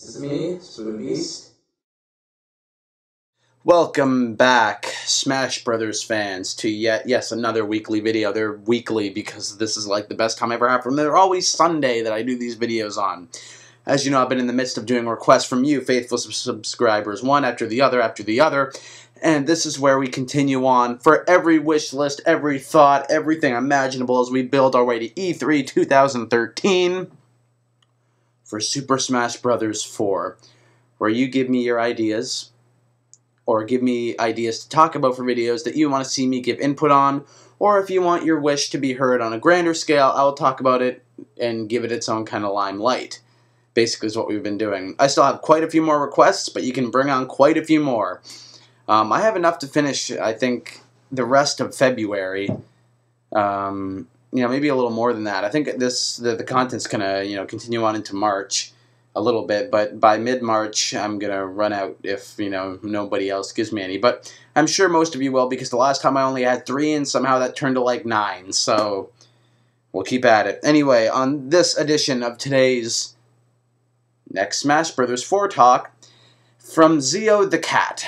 This is me, Miis. Welcome back, Smash Brothers fans, to yes, another weekly video. They're weekly because this is like the best time I ever have for them. They're always Sunday that I do these videos on. As you know, I've been in the midst of doing requests from you, faithful subscribers, one after the other, and this is where we continue on for every wish list, every thought, everything imaginable as we build our way to E3 2013 for Super Smash Brothers 4, where you give me your ideas, or give me ideas to talk about for videos that you want to see me give input on, or if you want your wish to be heard on a grander scale, I'll talk about it and give it its own kind of limelight. Basically is what we've been doing. I still have quite a few more requests, but you can bring on quite a few more. I have enough to finish, I think, the rest of February. Maybe a little more than that. I think the content's gonna, continue on into March a little bit, but by mid-March I'm gonna run out if nobody else gives me any. But I'm sure most of you will, because the last time I only had 3 and somehow that turned to like 9. So we'll keep at it. Anyway, on this edition of today's Next Smash Brothers 4 talk from Zeo the Cat.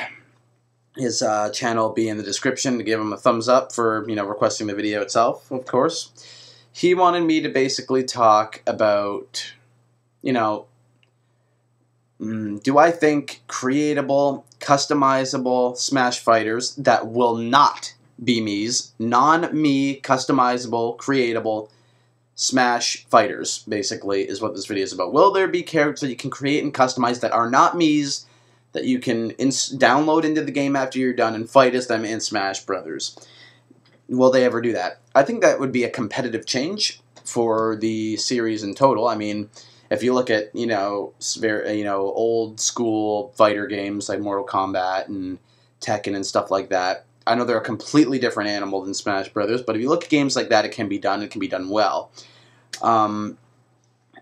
His channel will be in the description to give him a thumbs up for requesting the video itself, of course. He wanted me to basically talk about do I think creatable, customizable Smash fighters that will not be Miis, non-Mii, customizable, creatable Smash fighters, basically, is what this video is about. Will there be characters that you can create and customize that are not Miis, that you can download into the game after you're done and fight as them in Smash Brothers? Will they ever do that? I think that would be a competitive change for the series in total. I mean, if you look at old school fighter games like Mortal Kombat and Tekken and stuff like that, I know they're a completely different animal than Smash Brothers, but if you look at games like that, it can be done well.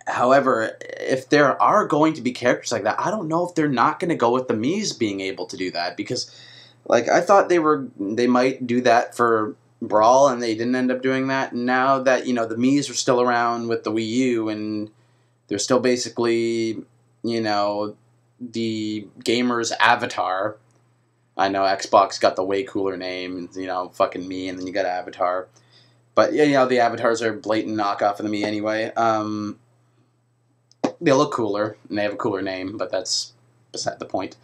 However, if there are going to be characters like that, I don't know if they're not going to go with the Miis being able to do that, because I thought they might do that for Brawl, and they didn't end up doing that. And now that the Miis are still around with the Wii U, and they're still basically the gamer's avatar. I know Xbox got the way cooler name, fucking Mii, and then you got Avatar. But yeah, the avatars are a blatant knockoff of the Mii anyway. They look cooler, and they have a cooler name, but that's beside the point.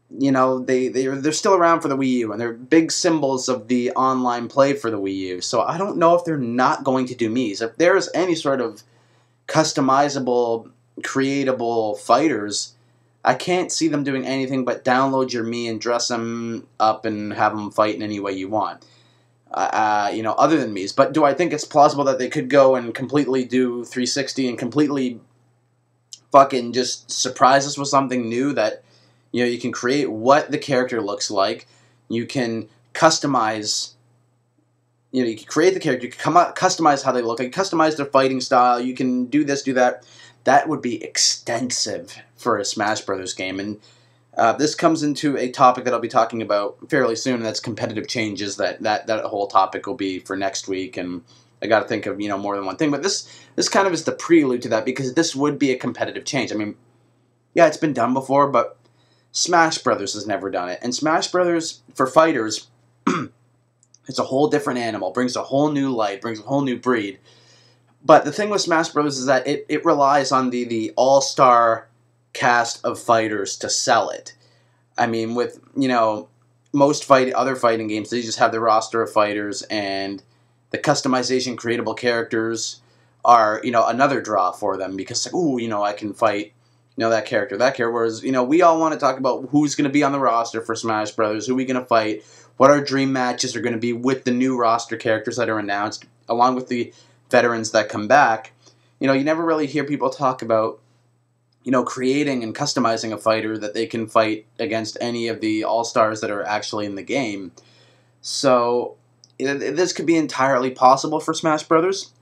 They're still around for the Wii U, and they're big symbols of the online play for the Wii U. So I don't know if they're not going to do Miis. If there's any sort of customizable, creatable fighters, I can't see them doing anything but download your Mii and dress them up and have them fight in any way you want. Other than Miis. But do I think it's plausible that they could go and completely do 360 and completely fucking just surprise us with something new that, you can create what the character looks like, you can customize, you can create the character, you can customize how they look, you can customize their fighting style, you can do this, do that. That would be extensive for a Smash Brothers game, and this comes into a topic that I'll be talking about fairly soon, and that's competitive changes. That whole topic will be for next week, and I got to think of more than one thing. But this kind of is the prelude to that, because this would be a competitive change. I mean, yeah, it's been done before, but Smash Brothers has never done it, and Smash Brothers for fighters, it's a whole different animal, brings a whole new light, brings a whole new breed. But the thing with Smash Brothers is that it relies on the all-star cast of fighters to sell it. I mean, with, most other fighting games, they just have the roster of fighters, and the customization creatable characters are, another draw for them, because, I can fight, that character, whereas, we all want to talk about who's going to be on the roster for Smash Brothers, who are we going to fight, what our dream matches are going to be with the new roster characters that are announced, along with the veterans that come back. You never really hear people talk about, creating and customizing a fighter that they can fight against any of the all-stars that are actually in the game. So, this could be entirely possible for Smash Brothers.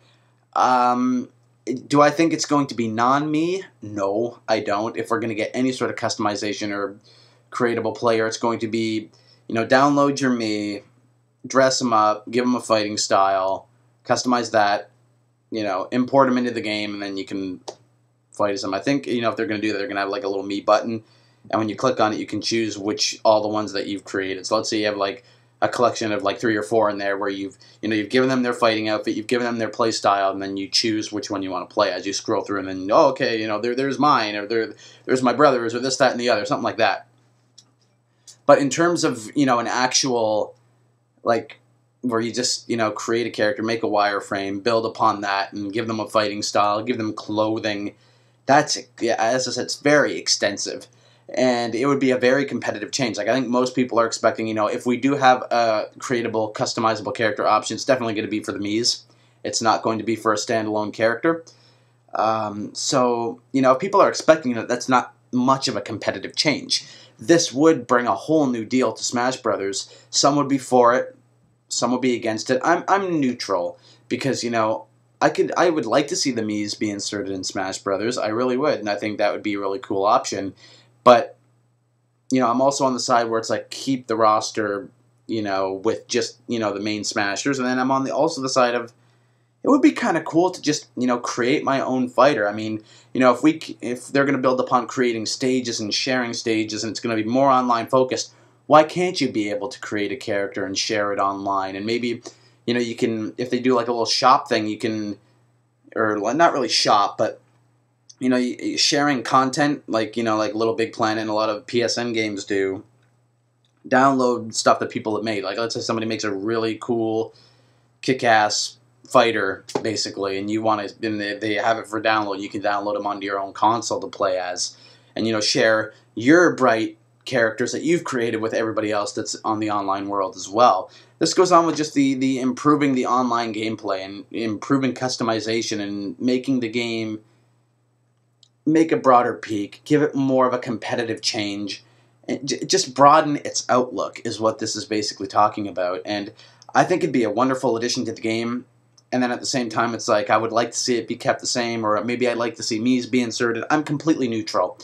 Do I think it's going to be non-Mii? No, I don't. If we're going to get any sort of customization or creatable player, it's going to be, download your Mii, dress them up, give them a fighting style, customize that, import them into the game, and then you can fight as them. I think, you know, if they're going to do that, they're going to have like a little me button, and when you click on it, you can choose all the ones that you've created. So let's say you have like a collection of like 3 or 4 in there where you've given them their fighting outfit, you've given them their play style, and then you choose which one you want to play as you scroll through, and then, oh, okay, you know, there's mine, or there's my brother's, or this, that, and the other, something like that. But in terms of, you know, an actual, like, where you just, you know, create a character, make a wireframe, build upon that, and give them a fighting style, give them clothing, that's, yeah, as I said, it's very extensive. And it would be a very competitive change. Like, I think most people are expecting, you know, if we do have a creatable, customizable character option, it's definitely going to be for the Miis. It's not going to be for a standalone character. So, you know, if people are expecting that, that's not much of a competitive change. This would bring a whole new deal to Smash Brothers. Some would be for it. Some would be against it. I'm neutral because, you know, I would like to see the Miis be inserted in Smash Brothers. I really would, and I think that would be a really cool option. But, you know, I'm also on the side where it's like, keep the roster, you know, with just, you know, the main Smashers. And then I'm on also the side of, it would be kind of cool to just, you know, create my own fighter. I mean, you know, if they're going to build upon creating stages and sharing stages, and it's going to be more online focused, why can't you be able to create a character and share it online? And maybe, you know, you can, if they do like a little shop thing, you can, or not really shop, but, you know, sharing content, like, you know, like Little Big Planet and a lot of PSN games do, download stuff that people have made. Like, let's say somebody makes a really cool, kick-ass fighter, basically, and you want to, and they have it for download. You can download them onto your own console to play as, and, you know, share your bright characters that you've created with everybody else that's on the online world as well. This goes on with just the improving the online gameplay and improving customization and making the game make a broader peak, give it more of a competitive change, and just broaden its outlook is what this is basically talking about. And I think it'd be a wonderful addition to the game. And then at the same time, it's like, I would like to see it be kept the same, or maybe I'd like to see Miis be inserted. I'm completely neutral.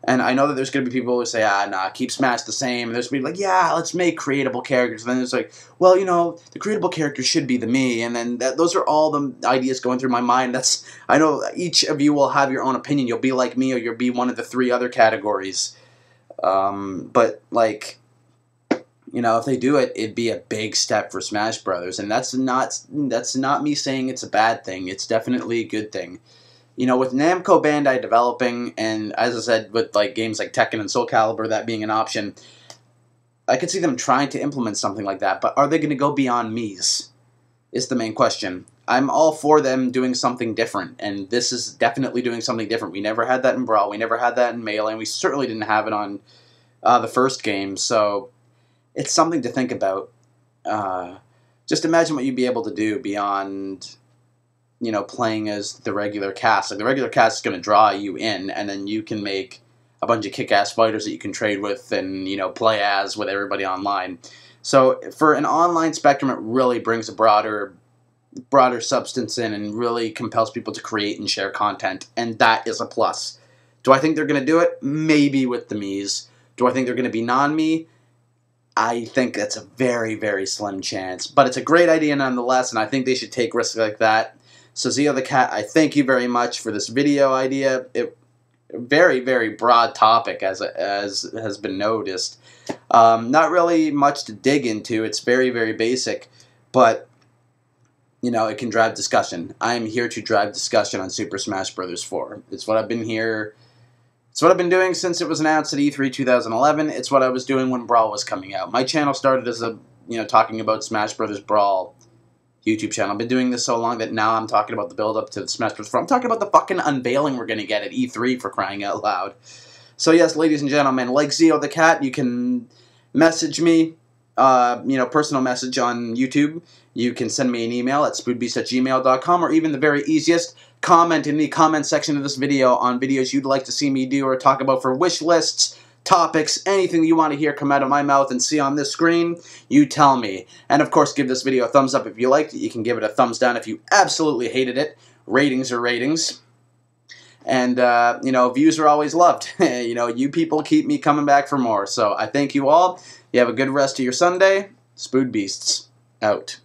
And I know that there's going to be people who say, nah, keep Smash the same. And there's going to be like, yeah, let's make creatable characters. And then there's like, well, you know, the creatable character should be the me. And then those are all the ideas going through my mind. I know each of you will have your own opinion. You'll be like me, or you'll be one of the 3 other categories. But, like, you know, if they do it, it'd be a big step for Smash Brothers. And that's not me saying it's a bad thing. It's definitely a good thing. You know, with Namco Bandai developing, and as I said, with like games like Tekken and Soul Calibur, that being an option, I could see them trying to implement something like that. But are they going to go beyond Miis? Is the main question. I'm all for them doing something different, and this is definitely doing something different. We never had that in Brawl, we never had that in Melee, and we certainly didn't have it on the first game. So it's something to think about. Just imagine what you'd be able to do beyond, you know, playing as the regular cast. Like, the regular cast is going to draw you in, and then you can make a bunch of kick-ass fighters that you can trade with and, you know, play as with everybody online. So for an online spectrum, it really brings a broader substance in and really compels people to create and share content, and that is a plus. Do I think they're going to do it? Maybe with the Miis. Do I think they're going to be non-me? I think that's a very, very slim chance. But it's a great idea nonetheless, and I think they should take risks like that. So Zio the Cat, I thank you very much for this video idea. Very, very broad topic, as has been noticed. Not really much to dig into. It's very, very basic, but, you know, it can drive discussion. I am here to drive discussion on Super Smash Bros. 4. It's what I've been here. It's what I've been doing since it was announced at E3 2011. It's what I was doing when Brawl was coming out. My channel started as a, you know, talking about Smash Bros. Brawl YouTube channel. I've been doing this so long that now I'm talking about the build-up to the Smash Bros. 4. I'm talking about the fucking unveiling we're going to get at E3, for crying out loud. So yes, ladies and gentlemen, like Zio the Cat, you can message me, you know, personal message on YouTube. You can send me an email at spoodbeast@gmail.com, or even the very easiest, comment in the comment section of this video on videos you'd like to see me do or talk about for wish lists, topics, anything you want to hear come out of my mouth and see on this screen, you tell me. And of course, give this video a thumbs up if you liked it. You can give it a thumbs down if you absolutely hated it. Ratings are ratings. And, you know, views are always loved. You know, you people keep me coming back for more. So I thank you all. You have a good rest of your Sunday. Spood Beasts out.